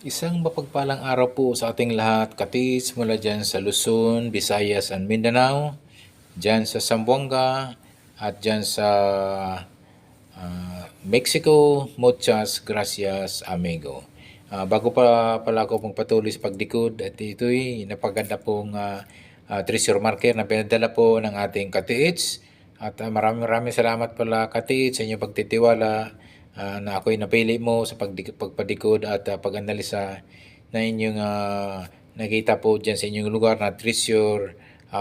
Isang mapagpalang araw po sa ating lahat, katis mula dyan sa Luzon, Visayas, and Mindanao, dyan sa Zamboanga, at dyan sa Mexico. Muchas gracias, amigo. Bago pa pala ako pong patuloy sa pagdikod, at ito'y napaganda pong treasure marker na pinadala po ng ating katiits. At maraming maraming salamat pala katiits sa inyong pagtitiwala na ako'y napili mo sa pagpadikod at pag-analisa na inyong nakita po dyan sa inyong lugar na treasure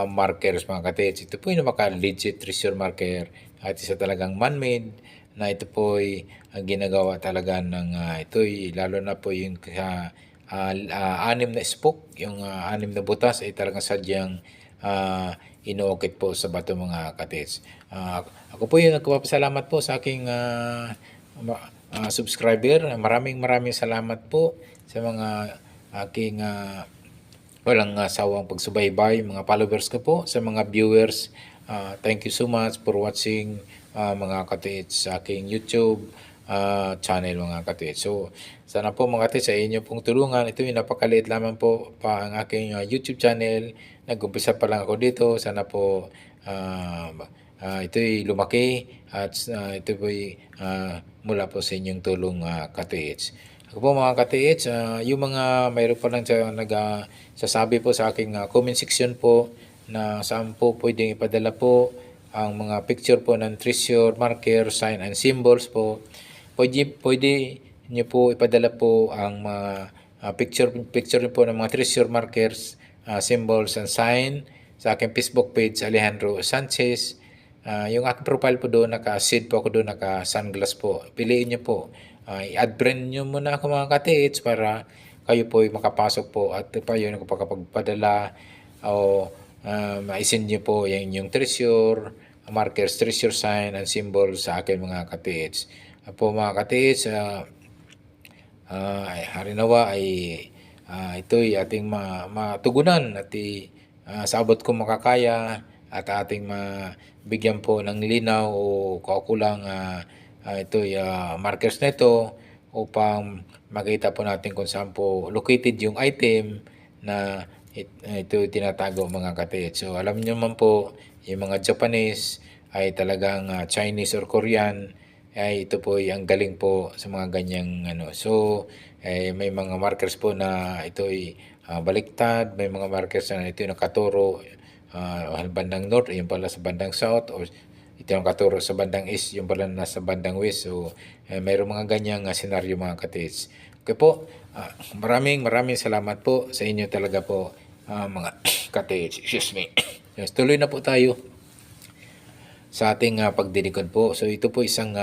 markers mga katiits. Ito po yung napaka-legit treasure marker at isa talagang man-made na ito po ay ginagawa talaga ng ito'y lalo na po yung anim na spoke, yung anim na butas ay talagang sadyang inuukit po sa bato mga katiits. Ako po yung nagpapasalamat po sa aking subscriber. Maraming maraming salamat po sa mga aking walang sawang pagsubaybay, mga followers ko po, sa mga viewers. Thank you so much for watching mga katiits sa aking YouTube channel mga katiits. So, sana po mga katiits sa inyo pong tulungan. Ito yung napakaliit lamang po pa ang aking YouTube channel. Nag-umpisa pa lang ako dito. Sana po ito'y lumaki at ito po'y mula po sa inyong tulong katiits. Ako po mga katiits, yung mga mayroon pa lang nagsasabi po sa aking comment section po na saan po pwedeng ipadala po ang mga picture po ng treasure marker, sign and symbols po. Pwede niyo po ipadala po ang mga picture po ng mga treasure markers, symbols and sign sa aking Facebook page, Alejandro Sanchez. Yung aking profile po doon, naka-seed po ako doon, naka-sunglass po. Piliin niyo po. I-add friend niyo muna ako mga katiits para kayo po ay makapasok po at pa yun kapagpadala o maisin niyo po yung treasure, markers, treasure sign, and symbol sa akin mga katiits. Po mga katiits, harinawa ay ito'y ating matugunan at sa abot kong makakaya at ating mabigyan po ng linaw o kaukulang ito'y markers nito upang makita po natin kung saan po located yung item na ito tinatago mga katiits. So alam niyo man po, yung mga Japanese ay talagang Chinese or Korean ay ito po ay ang galing po sa mga ganyang ano. So may mga markers po na ito ay baliktad, may mga markers na ito yung nakaturo bandang north, yung pala sa bandang south, or ito yung nakaturo sa bandang east, yung pala nasa bandang west. So mayroong mga ganyang senaryo mga katiits. Okay po, maraming maraming salamat po sa inyo talaga po mga katiits. Excuse me. Yes, tuloy na po tayo sa ating pagdinikod po. So ito po isang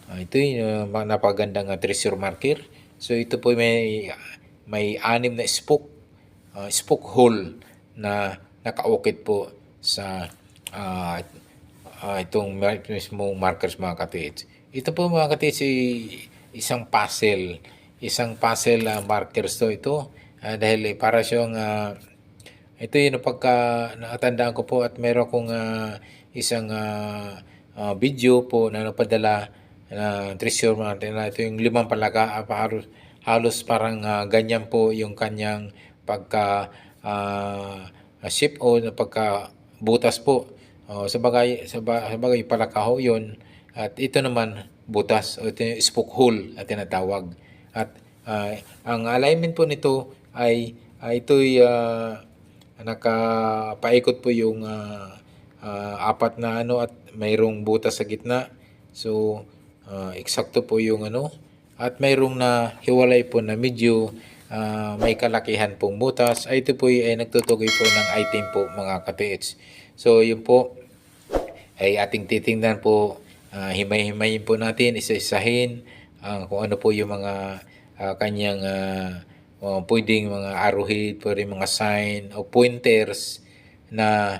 ito yung napagandang treasure marker. So ito po may anim na spoke hole na nakaukit po sa itong mismong markers mga katiits. Ito po mga katiits isang puzzle markers to ito dahil para siyang ito yung pagka nakatandaan ko po at meron akong isang video po na napadala na treasure natin na ito yung limang palaga halos parang ganyan po yung kanyang pagka shape o pagka butas po. Sabagay palakaho yun at ito naman butas o ito yung spoke hole at tinatawag. At ang alignment po nito ay ito'y nakapaikot po yung apat na ano at mayroong butas sa gitna. So eksakto po yung ano at mayroong na hiwalay po na medyo may kalakihan pong butas. Ito po ay nagtutukoy po ng item po mga katiits. So yun po ay ating titingnan po, himay-himayin po natin, isa-isahin kung ano po yung mga kanyang pwedeng mga arrowhead, pwedeng mga sign o pointers na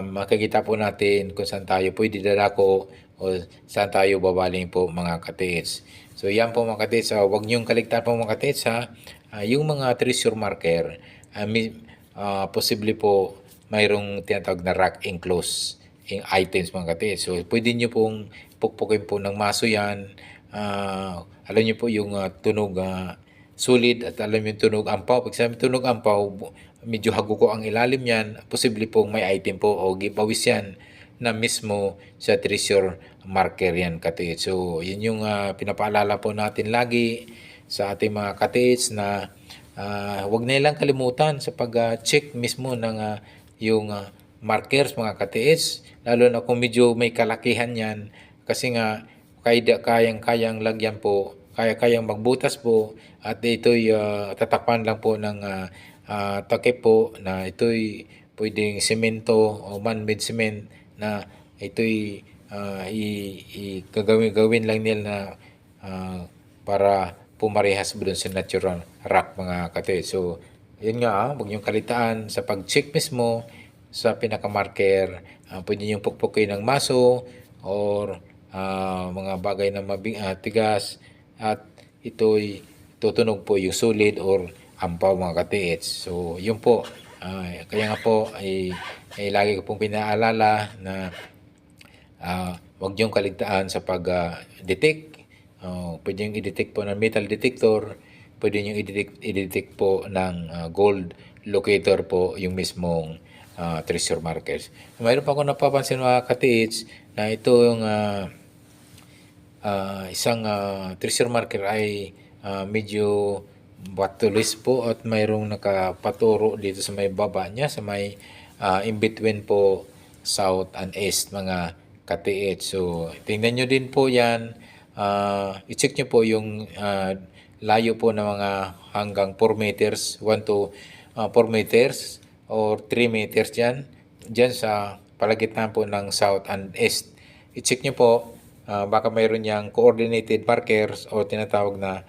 makikita po natin kung saan tayo pwede dadako o saan tayo babaling po mga katiits. So yan po mga katiits, huwag niyong kaligtaan po mga katiits yung mga treasure marker, posible po mayroong tinatawag na rack enclosed items mga katiits. So pwede niyo pong pukpukin po ng maso yan. Alam niyo po yung tunog solid at alam yung tunog ampaw. Pag sabi tunog ampaw, medyo haguko ang ilalim yan, posible pong may item po o giveaways yan na mismo sa treasure marker yan katiits. So yun yung pinapaalala po natin lagi sa ating mga katiits na huwag nilang kalimutan sa pag-check mismo ng yung markers mga katiits, lalo na kung medyo may kalakihan yan kasi nga kayang-kayang lagyan po, kaya-kayang magbutas po at ito'y tatakpan lang po ng takip po na ito'y pwedeng semento o man-made cement na ito'y gagawin lang nila na para pumarehas doon sa natural rock mga kate. So, yun nga, huwag niyong kalitaan sa pag-check mismo sa pinaka-marker. Pwede niyong pukpukin ng maso or mga bagay na tigas at ito'y tutunog po yung solid or ampaw mga katiits. So, yun po. Kaya nga po ay lagi ko pong pinaalala na huwag niyong kaligtaan sa pag-detect. Pwede niyong i-detect po ng metal detector. Pwede niyong i-detect po ng gold locator po yung mismong treasure markers. Mayroon pa ako napapansin mga katiits na ito yung isang treasure marker ay medyo batulis po at mayroong nakapaturo dito sa may baba niya, sa may in between po south and east mga katiit. So, tingnan nyo din po yan. I-check nyo po yung layo po ng mga hanggang 4 meters, 1 to 4 meters or 3 meters dyan. Dyan sa palagitnaan po ng south and east. I-check nyo po, baka mayroon niyang coordinated markers o tinatawag na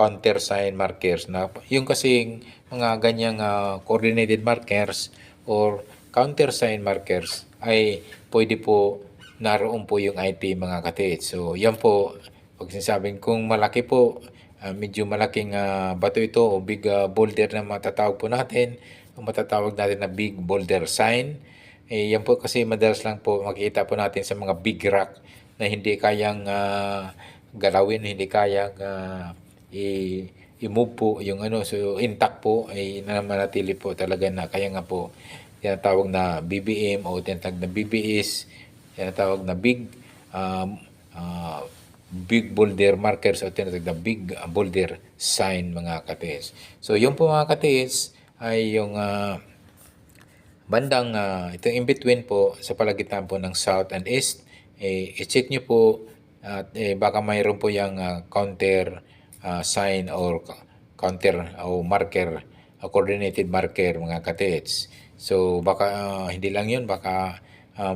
countersign markers na yung kasing mga ganyang coordinated markers or countersign markers ay pwede po naroon po yung IP mga katiit. So yan po, pag sinasabing kung malaki po, medyo malaking bato ito o big boulder na matatawag po natin, o matatawag natin na big boulder sign, yan po kasi madalas lang po makikita po natin sa mga big rock na hindi kayang galawin, hindi kayang i-move po yung so intact po ay manatili po talaga na kaya nga po tinatawag na BBM o tinatawag na BBS, tinatawag na big boulder markers o tinatawag na big boulder sign mga katiis. So yung po mga katiis ay yung bandang ito in between po sa palagitan po ng south and east, i-check nyo po at baka mayroon po yung counter sign or counter o marker, coordinated marker mga katiits. So baka hindi lang yun, baka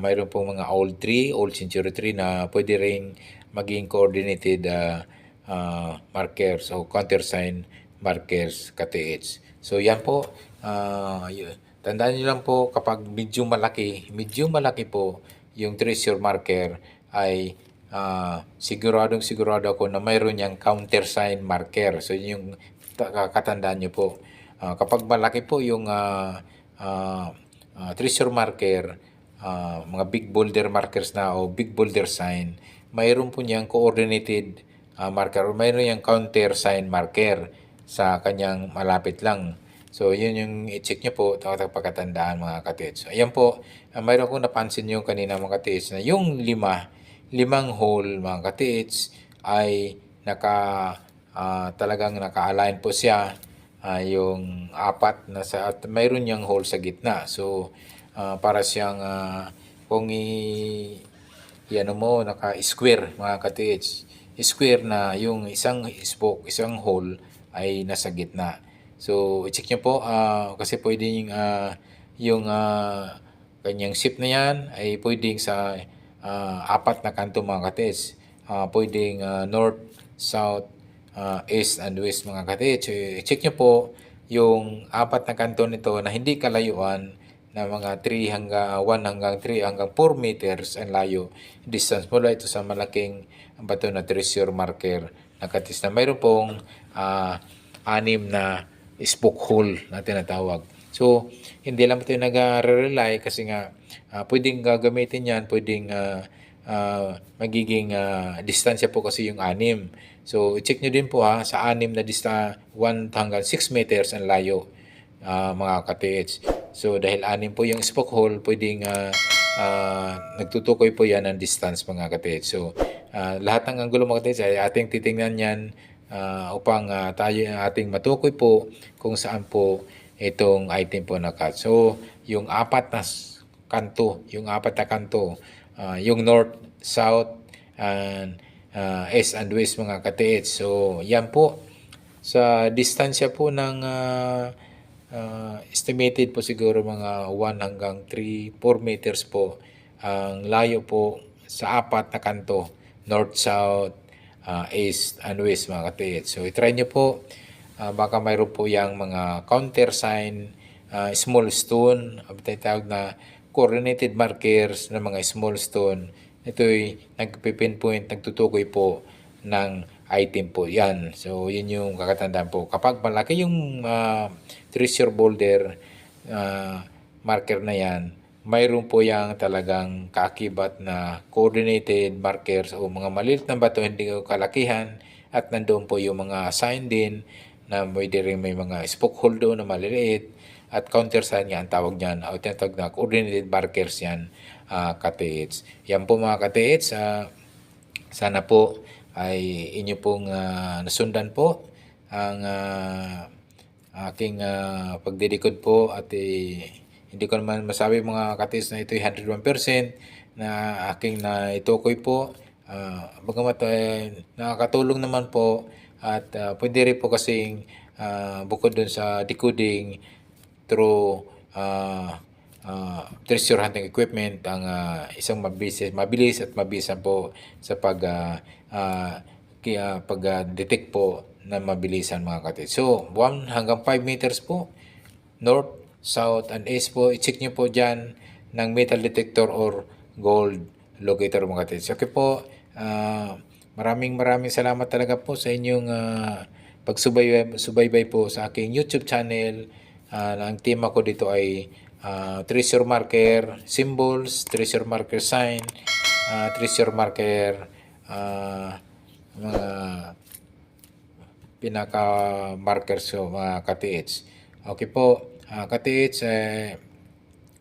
mayroon pong mga old tree, old century tree na pwede ring maging coordinated markers o countersign markers katiits. So yan po, tandaan nyo lang po kapag medyo malaki po yung treasure marker ay sigurado ako na mayroon niyang countersign marker. So yun yung katandaan nyo po. Kapag malaki po yung treasure marker, mga big boulder markers na o big boulder sign, mayroon po niyang coordinated marker o mayroon niyang countersign marker sa kanyang malapit lang. So, yun yung i-check nyo po, pagkatandaan mga katiits. So, ayan po, mayroon ko napansin yung kanina mga katiits na yung limang hole mga katiits ay talagang naka-align po siya, yung apat na at mayroon niyang hole sa gitna. So, para siyang kung naka-square mga katiits. Square na yung isang spoke, isang hole ay nasa gitna. So, i-check nyo po kasi pwedeng yung kanyang shape na yan ay pwedeng sa apat na kanto mga katiits. Pwedeng north, south, east and west mga katiits. So, i-check nyo po yung apat na kanto nito na hindi kalayuan na mga 1 hanggang 3 hanggang 4 meters ang layo distance mula ito sa malaking bato na treasure marker na katiits na mayroon pong 6 na spoke hole na tinatawag. So, hindi lang tayo nag-rely kasi nga pwedeng gagamitin yan, pwedeng magiging distansya po kasi yung 6. So, i-check nyo din po sa 6 na 1 hanggang 6 meters ang layo, mga ka-TH. So, dahil 6 po yung spoke hole, pwedeng nagtutukoy po yan ng distance, mga ka-TH. So, lahat ng anggulo, mga ka-TH, ay ating titingnan yan upang tayo ating matukoy po kung saan po itong item po na cut. So, yung apat na kanto, yung north, south, and east and west, mga ka-TH. So, yan po. Sa distansya po ng estimated po siguro mga 1 hanggang 3, 4 meters po ang layo po sa apat na kanto, north, south, east and west, mga ka-TH. So, itry nyo po. Baka mayroon po yung mga counter sign, small stone, tawag na coordinated markers ng mga small stone. Ito'y nagpipinpoint, nagtutukoy po ng item po yan. So, yun yung kakatandaan po. Kapag malaki yung treasure boulder marker na yan, mayroon po yung talagang kaakibat na coordinated markers o mga maliit na bato, hindi ko kalakihan, at nandoon po yung mga sign din na pwede rin may mga spoke hole doon na maliliit, at counter sign nga ang tawag niyan, o tinatawag na coordinated markers yan, ka-TH. Yan po, mga ka-TH, sana po ay inyo pong nasundan po ang aking pagdidikod po, at hindi ko naman masabi, mga ka-TH, na ito'y 101% na aking naitukoy po. Bagamat nakakatulong naman po, at pwede rin po kasing bukod dun sa decoding through treasure hunting equipment, ang isang mabilis at mabisan po sa pag-detect po na mabilisan, mga ka-TH. So, 1 hanggang 5 meters po, north, south, and east po. I-check nyo po dyan ng metal detector or gold locator, mga ka-TH. Okay po, maraming salamat talaga po sa inyong pagsubaybay po sa aking YouTube channel. Ang tema ko dito ay treasure marker symbols, treasure marker sign, treasure marker mga pinaka-markers ko, mga ka-TH. Okay po, ka-TH,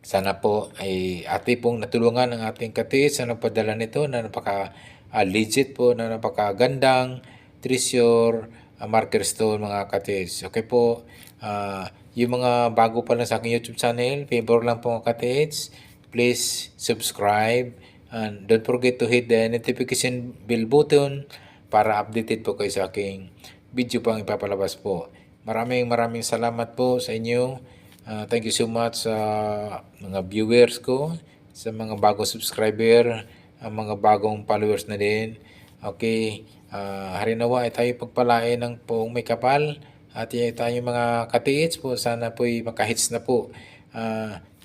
sana po ay pong natulungan ng ating ka-TH sa nagpadala nito na napaka-legit po, na napakagandang treasure marker stone, mga ka-TH. Okay po, yung mga bago pa lang sa aking YouTube channel, favor lang po, mga ka-TH, please subscribe and don't forget to hit the notification bell button para updated po kayo sa aking video pang ipapalabas po. Maraming salamat po sa inyo. Thank you so much sa mga viewers ko, sa mga bagong subscriber, ang mga bagong followers na din. Okay, harinawa ay tayo pagpalain ng poong may kapal, at tayo mga ka-TH po, sana po'y makahits na po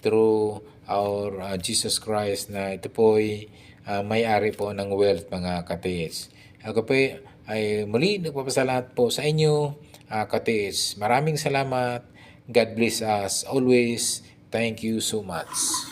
through our Jesus Christ, na ito po'y may-ari po ng wealth, mga ka-TH. Ako po ay muli nagpapasalamat po sa inyo, ka-TH. Maraming salamat. God bless us always. Thank you so much.